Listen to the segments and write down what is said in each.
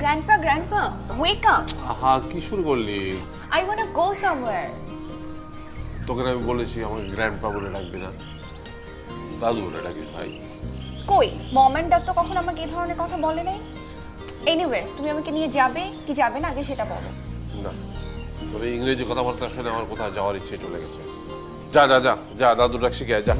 Grandpa, wake up. আহা কি শুরু করলি? I want to go somewhere. তোকে আমি বলেছি আমাকে গ্র্যান্ডপা বলে ডাকবি না, দাদু বলে ডাকিস ভাই। কই মম এন্ড ড্যাড তো কখনো আমাকে এই ধরনের কথা বলে নাই। এনিওয়ে, তুমি আমাকে নিয়ে যাবে কি যাবে না আগে সেটা বলো। না, তোর এই ইংরেজি কথাবার্তা শুনে আমার কোথাও যাওয়ার ইচ্ছে চলে গেছে। যা যা যা যা, দাদু ডাক শিখে যা।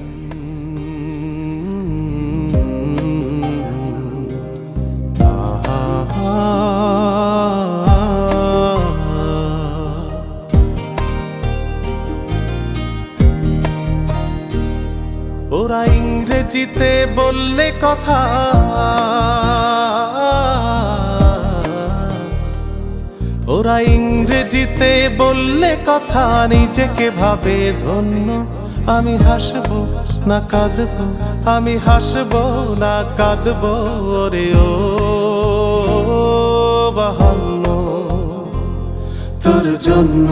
ওরা ইংরেজিতে বললে কথা, ওরা ইংরেজিতে বললে কথা, নিজেকে ভাবে ধন্য। আমি হাসবো না কাঁদবো, আমি হাসবো না কাঁদবো, ওরে ও বাহান্ন তোর জন্য।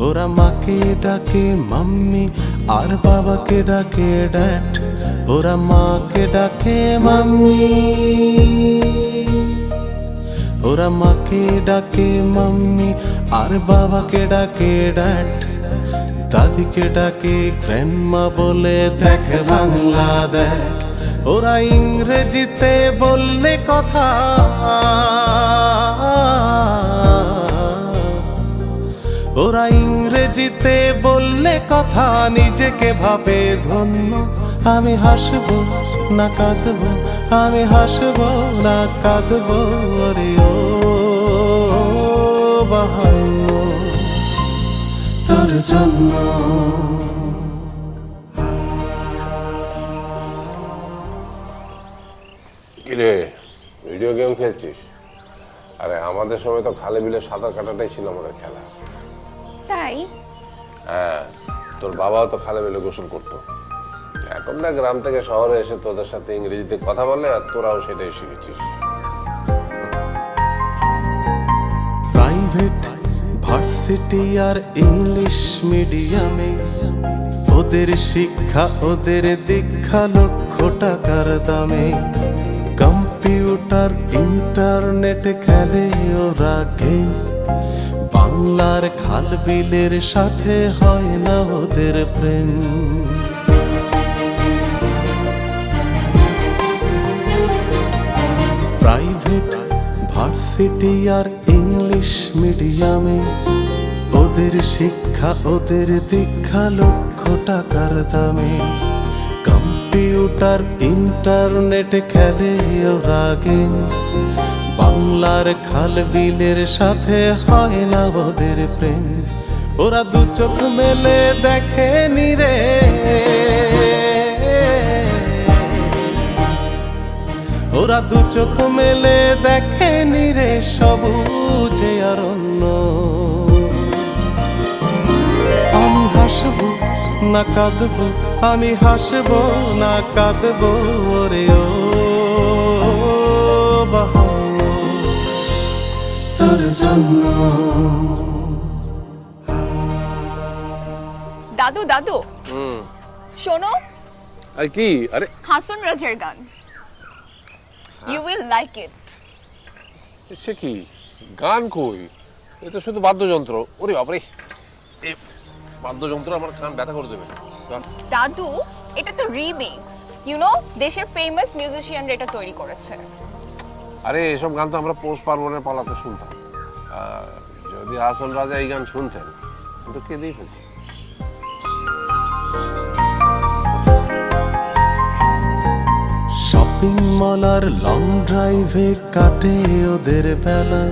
ওরা মাকে ডাকে মাম্মি আর বাবাকে ডাকে ড্যাড, ওরা মাকে ডাকে মাম্মি, ওরা মাকে ডাকে মাম্মি আর বাবাকে ডাকে ড্যাড, দাদিকে ডাকে গ্র্যান্ডমা বলে দেখ বাংলা দেখ। ওরা ইংরেজিতে বললে কথা, ওরা ইংরেজিতে বললে কথা, নিজেকে ভাবে ধন্য। আমি হাসবো না কাঁদবো, আমি হাসবো না কাঁদবো, ওরে ও বাহান্ন তোর জন্য। কিরে, ভিডিও গেম খেলছিস? আরে আমাদের সময় তো খালে বিলে সাঁতার কাটাটাই ছিল আমাদের খেলা। তাই? হ্যাঁ, তোর বাবাও তো খালে বিলে গোসল করতো। এখন না গ্রাম থেকে শহরে এসে তোদের সাথে ইংরেজিতে কথা বলে, আর তোরাও সেটাই শিখেছিস। প্রাইভেট ভার্সিটি আর ইংলিশ মিডিয়ামে ওদের শিক্ষা ওদের দীক্ষা লক্ষ টাকার দামে। কম্পিউটার ইন্টারনেট খেলে ওরা গেম, বাংলার খাল বিলের সাথে হয় না ওদের প্রেম। প্রাইভেট ভার্সিটি আর ইংলিশ মিডিয়ামে ওদের শিক্ষা ওদের দীক্ষা লক্ষ টাকার দামে। কম্পিউটার ইন্টারনেট খেলে ওরা গেম, বাংলার খাল বিলের সাথে হয় না ওদের প্রেম। ওরা দু চোখ মেলে দেখে নিরে, ওরা দু চোখ মেলে দেখে নিরে সবুজে অরণ্য। আমি হাসবো না কাঁদবো, আমি হাসবো না কাঁদবো, ওরে ও বাহান্ন তোর জন্য। দাদু দাদু শোনো, আর কি? আরে হাসন রাজের গান, ইউ উইল লাইক ইট। সে কি গান? কই, এ তো শুধু বাদ্যযন্ত্র। ওরে বাপরে, এই বাদ্যযন্ত্র আমার কান ব্যথা করে দেবে। দাদু, এটা তো রিমিক্স, ইউ নো, দেশের ফেমাস মিউজিশিয়ানরা এটা তৈরি করেছে। আরে এসব গান তো আমরা পৌষ পার্বণের পালাতে শুনতাম। যদি হাসন রাজা এই গান শুনতেন কিন্তু কেঁদেই ফেলতেন। শপিং মল আর লং ড্রাইভে কাটে ওদের বেলা,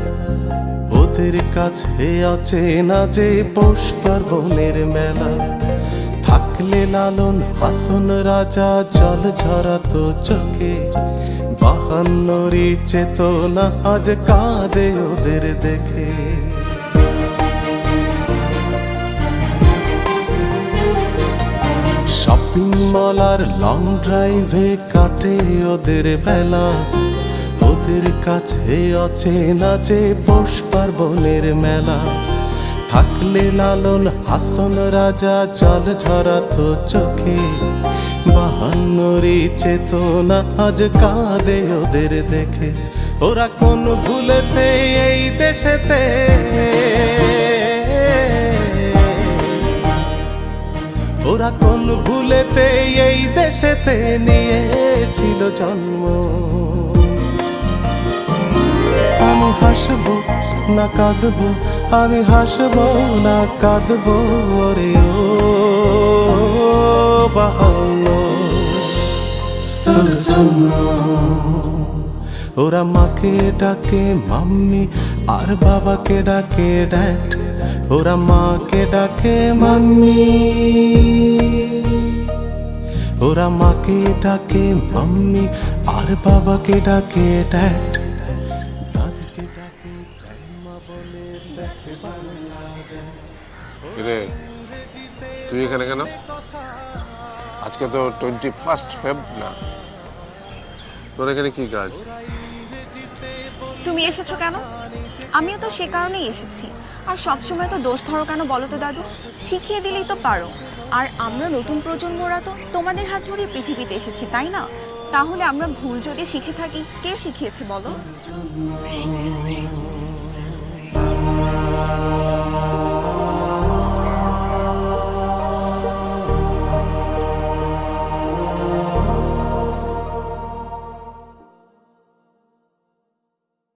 ওদের কাছে অচেনা যে পৌষ পার্বণের মেলা। থাকলে লালন হাসন রাজা জল ঝরাতো চোখে, বাহান্নরি চেতনা আজ কাঁদে ওদের দেখে। শপিং মল আর লং ড্রাইভে কাটে ওদের বেলা, ওদের কাছে অচেনা যে পৌষ পার্বণের মেলা। থাকলে লালন হাসন রাজা জল ঝরাতো চোখে, বাহান্নরি চেতনা আজ কাঁদে ওদের দেখে। ওরা কোন ভুলেতে এই দেশেতে ওরা কোন ভুলেতে এই দেশেতে নিয়েছিল জন্ম। আমি হাসবো না কাঁদবো, আমি হাসবো না কাঁদবো রে ও বাহান্ন তোর জন্য। ওরা মাকে ডাকে মাম্মি আর বাবাকে ডাকে ড্যাড, ওরা মাকে ডাকে মাম্মি, ওরা মাকে ডাকে মাম্মি আর বাবাকে ডাকে ড্যাড, দাদিকে ডাকে গ্র্যান্ডমা বলে দেখে বাংলাদেশ। রে তুই এখানে কেন? আজকে তো 21 ফেব না, তোর এখানে কি কাজ? তুমি এসেছো কেন? আমিও তো সে কারণেই এসেছি। আর সবসময় তো দোষ ধরো কেন বলো তো দাদু? শিখিয়ে দিলেই তো পারো। আর আমরা নতুন প্রজন্মরা তো তোমাদের হাত ধরে পৃথিবীতে এসেছি, তাই না? তাহলে আমরা ভুল যদি শিখে থাকি, কে শিখিয়েছে বলো?